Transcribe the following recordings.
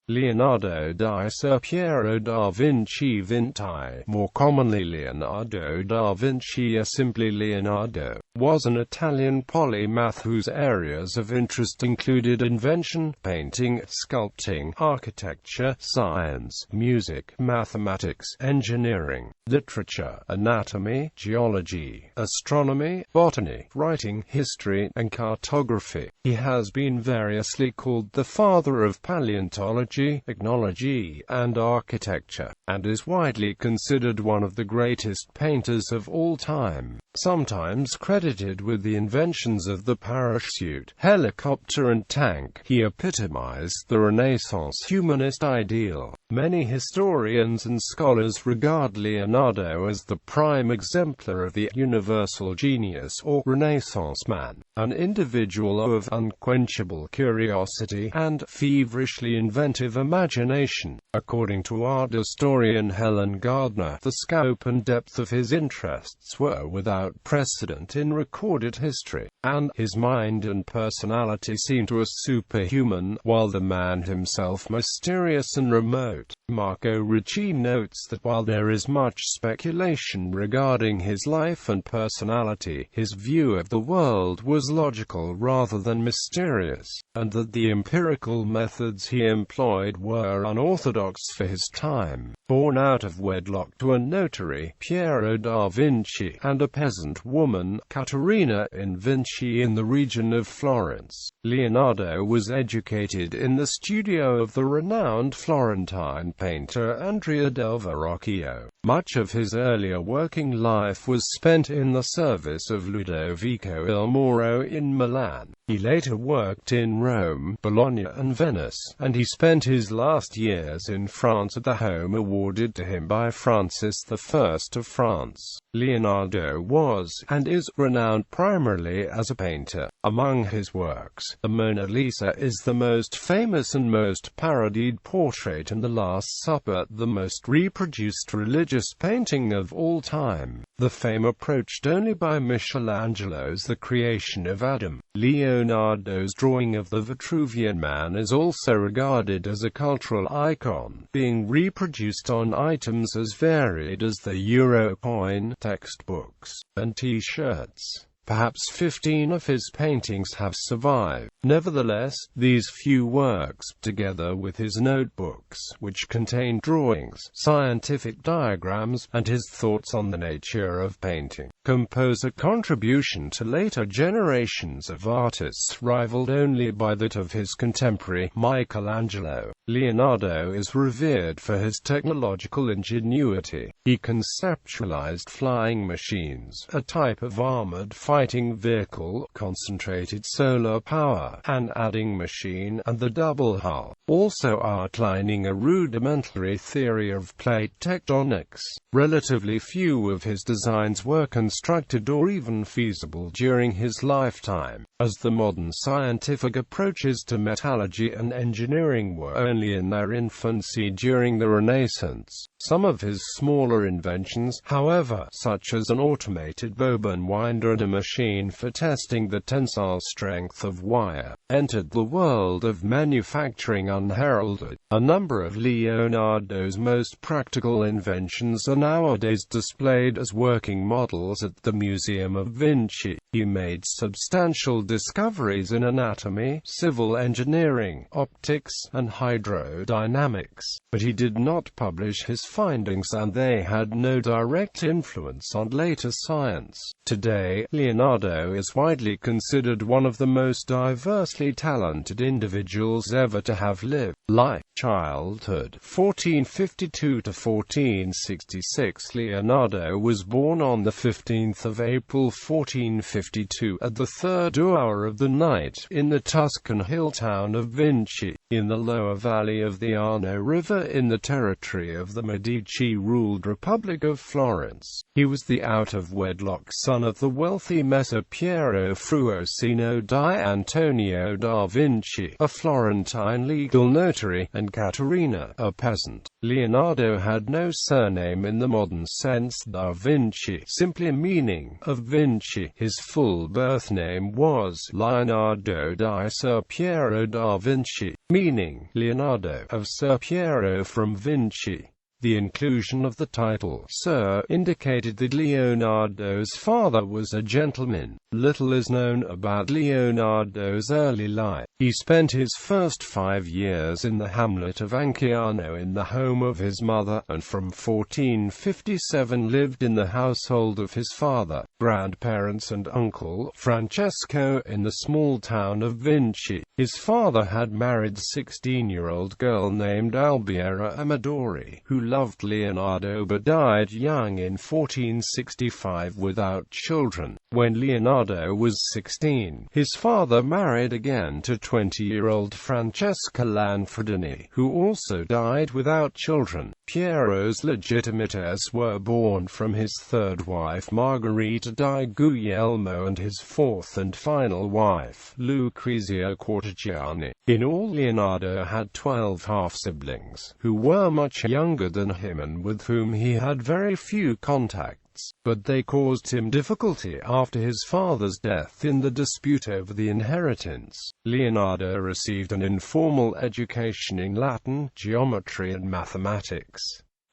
Leonardo da Piero da Vinci ʻvintʃi, more commonly Leonardo da Vinci or simply Leonardo, was an Italian polymath whose areas of interest included invention, painting, sculpting, architecture, science, music, mathematics, engineering, literature, anatomy, geology, astronomy, botany, writing, history, and cartography. He has been variously called the father of paleontology, ichnology, and architecture, and is widely considered one of the greatest painters of all time, sometimes credited with the inventions of the parachute, helicopter and tank. He epitomized the Renaissance humanist ideal. Many historians and scholars regard Leonardo as the prime exemplar of the universal genius or Renaissance man, an individual of unquenchable curiosity and feverishly inventive imagination. According to art historian Helen Gardner, the scope and depth of his interests were without precedent in recorded history, and his mind and personality seemed to us superhuman, while the man himself mysterious and remote. Marco Ricci notes that while there is much speculation regarding his life and personality, his view of the world was logical rather than mysterious, and that the empirical methods he employed were unorthodox for his time. Born out of wedlock to a notary, Piero da Vinci, and a peasant woman, Caterina ʻvintʃi, in the region of Florence, Leonardo was educated in the studio of the renowned Florentine painter Andrea del Verrocchio. Much of his earlier working life was spent in the service of Ludovico il Moro in Milan. He later worked in Rome, Bologna and Venice, and he spent his last years in France at the home awarded to him by Francis I of France. Leonardo was, and is, renowned primarily as a painter. Among his works, the Mona Lisa is the most famous and most parodied portrait, and The Last Supper the most reproduced religious painting of all time. The fame approached only by Michelangelo's The Creation of Adam. Leonardo's drawing of the Vitruvian Man is also regarded as a cultural icon, being reproduced on items as varied as the euro coin, textbooks, and T-shirts. Perhaps 15 of his paintings have survived. Nevertheless, these few works, together with his notebooks, which contain drawings, scientific diagrams, and his thoughts on the nature of painting, compose a contribution to later generations of artists rivaled only by that of his contemporary, Michelangelo. Leonardo is revered for his technological ingenuity. He conceptualized flying machines, a type of armored fighting vehicle, concentrated solar power, an adding machine, and the double hull, also outlining a rudimentary theory of plate tectonics. Relatively few of his designs were constructed or even feasible during his lifetime, as the modern scientific approaches to metallurgy and engineering were only in their infancy during the Renaissance. Some of his smaller inventions, however, such as an automated bobbin winder and a machine for testing the tensile strength of wire, entered the world of manufacturing unheralded. A number of Leonardo's most practical inventions are nowadays displayed as working models at the Museum of Vinci. He made substantial discoveries in anatomy, civil engineering, optics, and hydrodynamics, but he did not publish his findings, and they had no direct influence on later science. Today, Leonardo is widely considered one of the most diversely talented individuals ever to have lived. Life. Childhood. 1452 to 1466. Leonardo was born on the 15th of April 1452 at the third hour of the night, in the Tuscan hill town of Vinci, in the lower valley of the Arno River in the territory of the Medici-ruled Republic of Florence. He was the out-of-wedlock son of the wealthy Messer Piero Fruosino di Antonio da Vinci, a Florentine legal notary, and Caterina, a peasant. Leonardo had no surname in the modern sense, da Vinci, simply meaning of Vinci. His full birth name was Leonardo di Ser Piero da Vinci, meaning Leonardo of Ser Piero from Vinci. The inclusion of the title Sir indicated that Leonardo's father was a gentleman. Little is known about Leonardo's early life. He spent his first 5 years in the hamlet of Anciano in the home of his mother, and from 1457 lived in the household of his father, grandparents and uncle, Francesco, in the small town of Vinci. His father had married a 16-year-old girl named Albiera Amadori, who loved Leonardo but died young in 1465 without children. When Leonardo was 16, his father married again to 20-year-old Francesca Lanfredini, who also died without children. Piero's legitimate heirs were born from his third wife Margherita di Guglielmo and his fourth and final wife, Lucrezia Cortegiani. In all, Leonardo had 12 half-siblings, who were much younger than him and with whom he had very few contacts, but they caused him difficulty after his father's death in the dispute over the inheritance. Leonardo received an informal education in Latin, geometry and mathematics.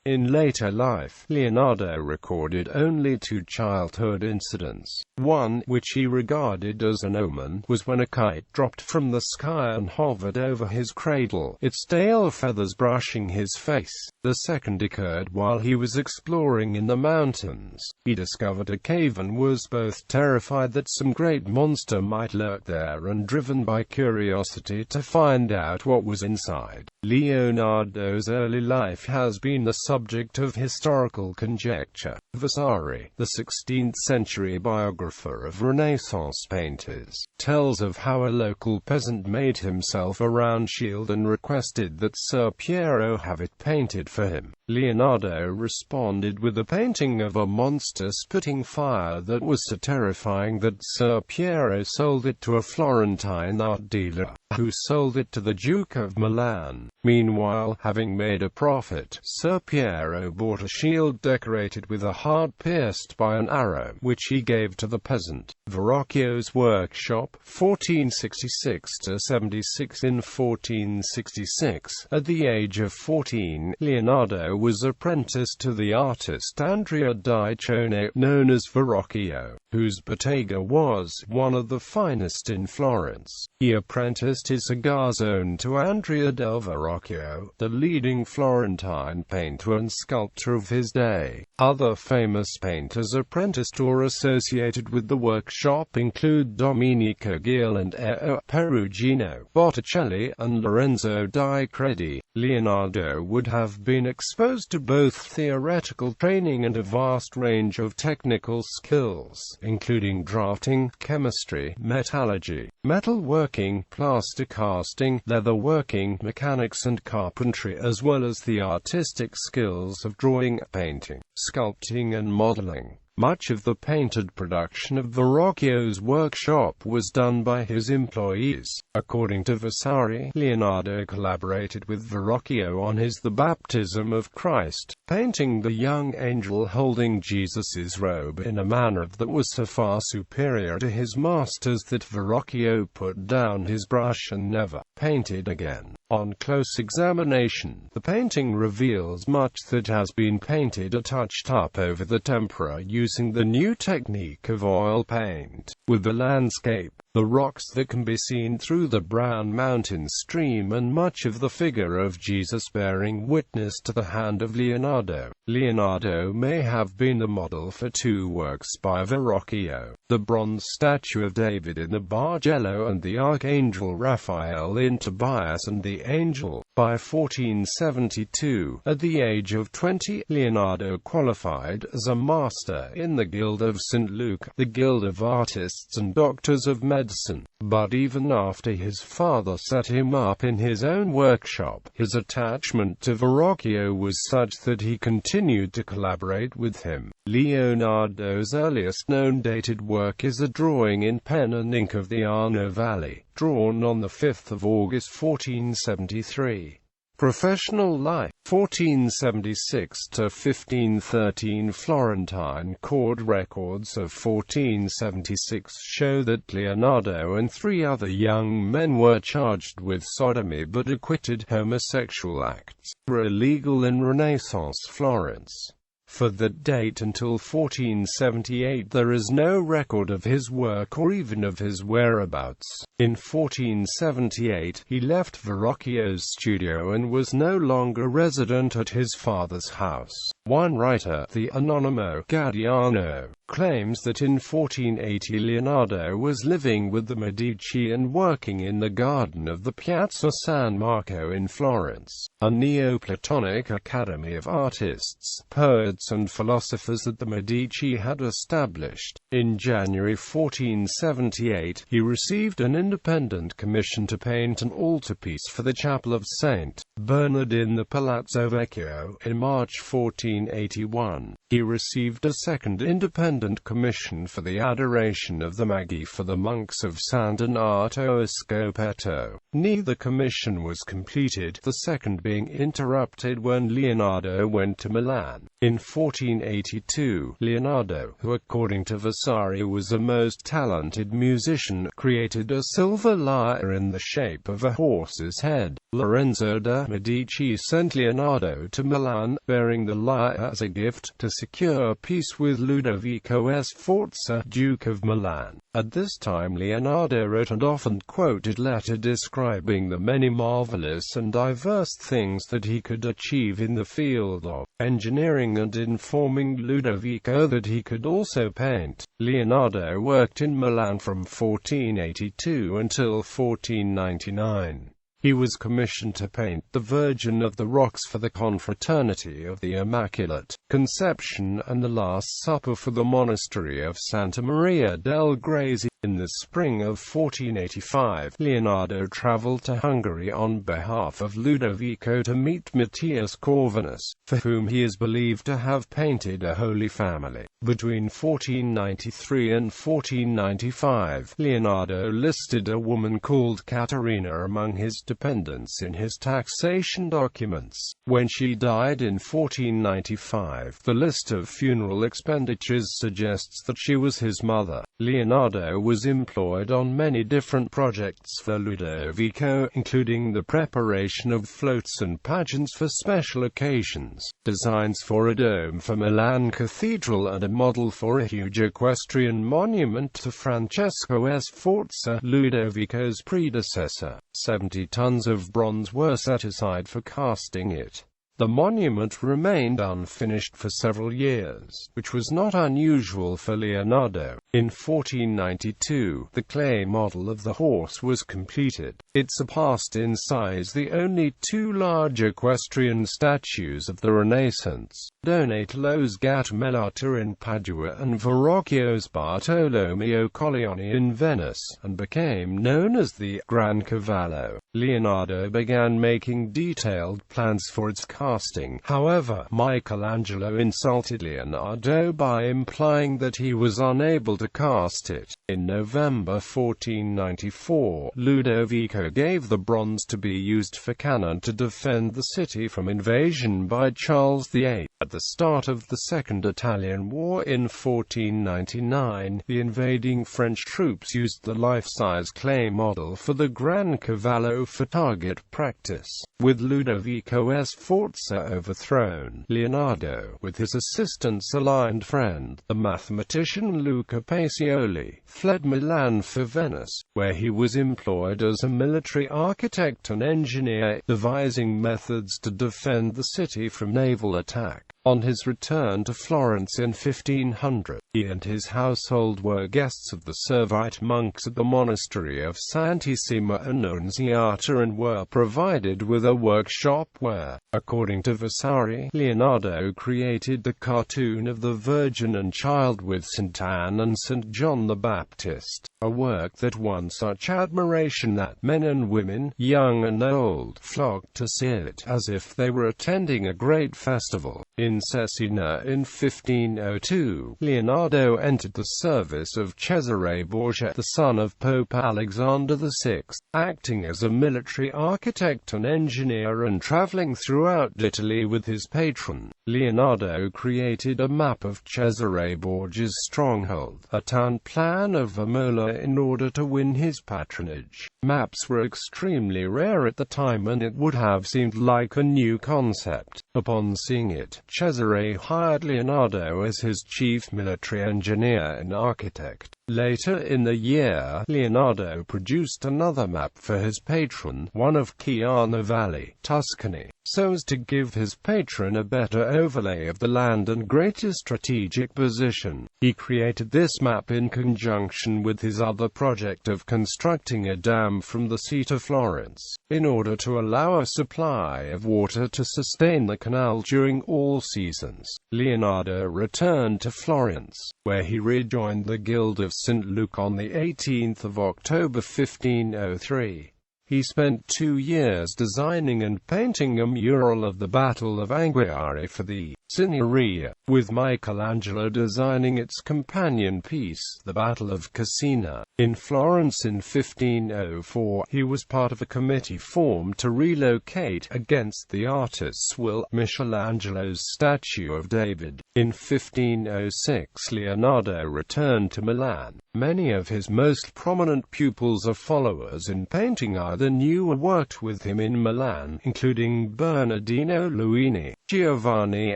In later life, Leonardo recorded only 2 childhood incidents. One, which he regarded as an omen, was when a kite dropped from the sky and hovered over his cradle, its tail feathers brushing his face. The second occurred while he was exploring in the mountains. He discovered a cave and was both terrified that some great monster might lurk there and driven by curiosity to find out what was inside. Leonardo's early life has been the subject of historical conjecture. Vasari, the 16th-century biographer of Renaissance painters, tells of how a local peasant made himself a round shield and requested that Ser Piero have it painted for him. Leonardo responded with a painting of a monster spitting fire that was so terrifying that Ser Piero sold it to a Florentine art dealer, who sold it to the Duke of Milan. Meanwhile, having made a profit, Ser Piero bought a shield decorated with a heart pierced by an arrow, which he gave to the peasant. Verrocchio's workshop, 1466–76. In 1466, at the age of 14, Leonardo was apprenticed to the artist Andrea di Cione, known as Verrocchio, whose bottega was one of the finest in Florence. He apprenticed his Agarzone to Andrea del Verrocchio, the leading Florentine painter and sculptor of his day. Other famous painters apprenticed or associated with the workshop include Domenico Ghirlandaio, Perugino, Botticelli, and Lorenzo di Credi. Leonardo would have been exposed to both theoretical training and a vast range of technical skills, including drafting, chemistry, metallurgy, metalworking, plaster casting, leather working, mechanics and carpentry, as well as the artistic skills of drawing, painting, sculpting and modeling. Much of the painted production of Verrocchio's workshop was done by his employees. According to Vasari, Leonardo collaborated with Verrocchio on his The Baptism of Christ, painting the young angel holding Jesus's robe in a manner that was so far superior to his master's that Verrocchio put down his brush and never painted again. On close examination, the painting reveals much that has been painted or touched up over the tempera using the new technique of oil paint. With the landscape, the rocks that can be seen through the brown mountain stream and much of the figure of Jesus bearing witness to the hand of Leonardo. Leonardo may have been the model for 2 works by Verrocchio, the bronze statue of David in the Bargello and the Archangel Raphael in Tobias and the Angel. By 1472, at the age of 20, Leonardo qualified as a master in the Guild of St. Luke, the Guild of Artists and Doctors of Medicine. But even after his father set him up in his own workshop, his attachment to Verrocchio was such that he continued to collaborate with him. Leonardo's earliest known dated work is a drawing in pen and ink of the Arno Valley, drawn on 5 August 1473. Professional life, 1476 to 1513. Florentine court records of 1476 show that Leonardo and 3 other young men were charged with sodomy but acquitted. Homosexual acts were illegal in Renaissance Florence. For that date until 1478 there is no record of his work or even of his whereabouts. In 1478 he left Verrocchio's studio and was no longer resident at his father's house. One writer, the Anonimo Gadiano, claims that in 1480 Leonardo was living with the Medici and working in the garden of the Piazza San Marco in Florence, a Neoplatonic academy of artists, poets and philosophers that the Medici had established. In January 1478, he received an independent commission to paint an altarpiece for the chapel of St. Bernard in the Palazzo Vecchio. In March 1481, he received a second independent commission for the adoration of the Magi for the monks of San Donato Scopeto. Neither commission was completed, the second being interrupted when Leonardo went to Milan. In 1482, Leonardo, who according to Vasari was a most talented musician, created a silver lyre in the shape of a horse's head. Lorenzo de' Medici sent Leonardo to Milan, bearing the lyre as a gift, to secure peace with Ludovico Sforza, Duke of Milan. At this time Leonardo wrote an often quoted letter describing the many marvelous and diverse things that he could achieve in the field of engineering and informing Ludovico that he could also paint. Leonardo worked in Milan from 1482 until 1499. He was commissioned to paint the Virgin of the Rocks for the Confraternity of the Immaculate Conception and the Last Supper for the Monastery of Santa Maria del Grazie. In the spring of 1485, Leonardo traveled to Hungary on behalf of Ludovico to meet Matthias Corvinus, for whom he is believed to have painted a Holy Family. Between 1493 and 1495, Leonardo listed a woman called Caterina among his dependents in his taxation documents. When she died in 1495, the list of funeral expenditures suggests that she was his mother. Leonardo was employed on many different projects for Ludovico, including the preparation of floats and pageants for special occasions, designs for a dome for Milan Cathedral and a model for a huge equestrian monument to Francesco Sforza, Ludovico's predecessor. 70 tons of bronze were set aside for casting it. The monument remained unfinished for several years, which was not unusual for Leonardo. In 1492, the clay model of the horse was completed. It surpassed in size the only 2 large equestrian statues of the Renaissance, Donatello's Gatmelata in Padua and Verrocchio's Bartolomeo Colleoni in Venice, and became known as the Gran Cavallo. Leonardo began making detailed plans for its casting. However, Michelangelo insulted Leonardo by implying that he was unable to cast it. In November 1494, Ludovico gave the bronze to be used for cannon to defend the city from invasion by Charles VIII. At the start of the Second Italian War in 1499, the invading French troops used the life-size clay model for the Gran Cavallo for target practice. With Ludovico Sforza overthrown, Leonardo, with his assistant-aligned friend, the mathematician Luca Pacioli, fled Milan for Venice, where he was employed as a military architect and engineer, devising methods to defend the city from naval attack. On his return to Florence in 1500, he and his household were guests of the Servite monks at the monastery of Santissima Annunziata and were provided with a workshop where, according to Vasari, Leonardo created the cartoon of the Virgin and Child with St. Anne and St. John the Baptist, a work that won such admiration that men and women, young and old, flocked to see it as if they were attending a great festival. In Cesena in 1502, Leonardo entered the service of Cesare Borgia, the son of Pope Alexander VI, acting as a military architect and engineer and traveling throughout Italy with his patron. Leonardo created a map of Cesare Borgia's stronghold, a town plan of Imola, in order to win his patronage. Maps were extremely rare at the time, and it would have seemed like a new concept. Upon seeing it, Cesare hired Leonardo as his chief military engineer and architect. Later in the year, Leonardo produced another map for his patron, one of Chiana Valley, Tuscany, so as to give his patron a better overlay of the land and greater strategic position. He created this map in conjunction with his other project of constructing a dam from the sea to Florence, in order to allow a supply of water to sustain the canal during all seasons. Leonardo returned to Florence, where he rejoined the Guild of St. Luke on the 18th of October 1503. He spent 2 years designing and painting a mural of the Battle of Anghiari for the Signoria, with Michelangelo designing its companion piece, the Battle of Cassina. In Florence in 1504, he was part of a committee formed to relocate, against the artist's will, Michelangelo's statue of David. In 1506, Leonardo returned to Milan. Many of his most prominent pupils or followers in painting either knew or worked with him in Milan, including Bernardino Luini, Giovanni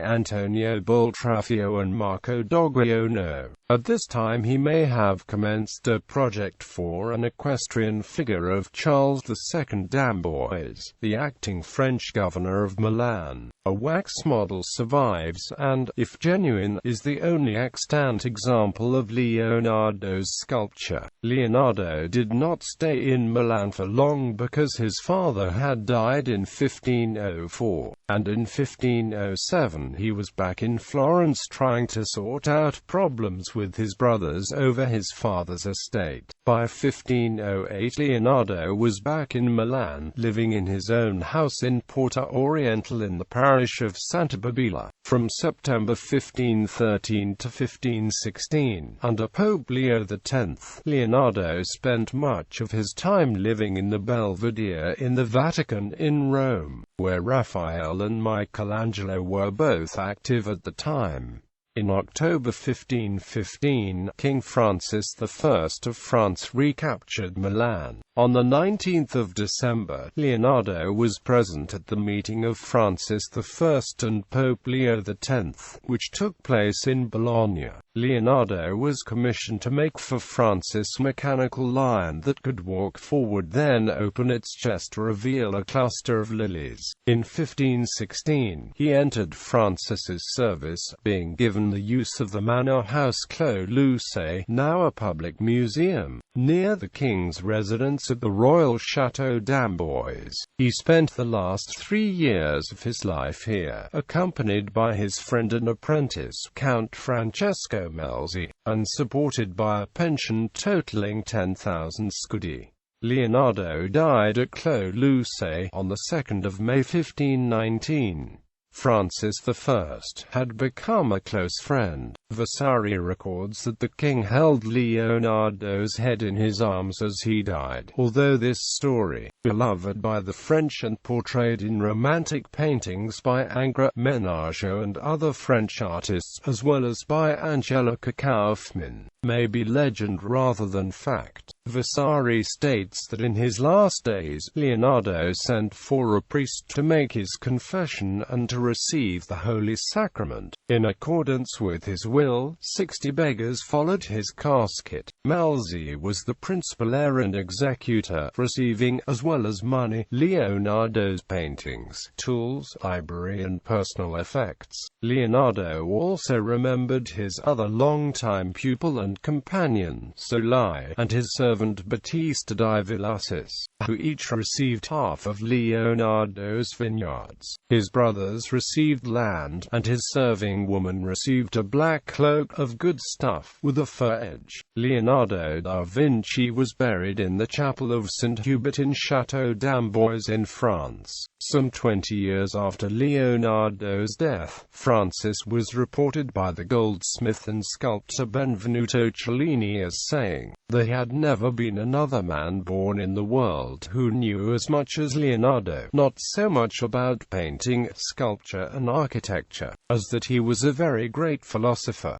Antonio Boltraffio and Marco Dogliano. At this time he may have commenced a project for an equestrian figure of Charles II d'Amboise, the acting French governor of Milan. A wax model survives and, if genuine, is the only extant example of Leonardo's sculpture. Leonardo did not stay in Milan for long because his father had died in 1504, and in 1507 he was back in Florence trying to sort out problems with his brothers over his father's estate. By 1508 Leonardo was back in Milan, living in his own house in Porta Orientale in the parish of Santa Babila. From September 1513 to 1516, under Pope Leo X, Leonardo spent much of his time living in the Belvedere in the Vatican in Rome, where Raphael and Michelangelo were both active at the time. In October 1515, King Francis I of France recaptured Milan. On the 19th of December, Leonardo was present at the meeting of Francis I and Pope Leo X, which took place in Bologna. Leonardo was commissioned to make for Francis a mechanical lion that could walk forward, then open its chest to reveal a cluster of lilies. In 1516, he entered Francis's service, being given the use of the manor house Clos Lucé, now a public museum, near the king's residence at the Royal Château d'Amboise. He spent the last 3 years of his life here, accompanied by his friend and apprentice, Count Francesco Melzi, and supported by a pension totaling 10,000 scudi. Leonardo died at Clos Lucé on the 2nd of May 1519. Francis I had become a close friend. Vasari records that the king held Leonardo's head in his arms as he died, although this story, beloved by the French and portrayed in romantic paintings by Ingres, Menageot and other French artists, as well as by Angelica Kauffmann, may be legend rather than fact. Vasari states that in his last days, Leonardo sent for a priest to make his confession and to receive the Holy Sacrament. In accordance with his will, 60 beggars followed his casket. Melzi was the principal heir and executor, receiving, as well as money, Leonardo's paintings, tools, library and personal effects. Leonardo also remembered his other longtime pupil and companion, Solai, and his servant Battista di Villasis, who each received half of Leonardo's vineyards. His brothers received land, and his serving woman received a black cloak of good stuff, with a fur edge. Leonardo da Vinci was buried in the chapel of St. Hubert in Château d'Amboise in France. Some 20 years after Leonardo's death, Francis was reported by the goldsmith and sculptor Benvenuto Cellini as saying, "There had never been another man born in the world who knew as much as Leonardo, not so much about painting, sculpture and architecture, as that he was a very great philosopher."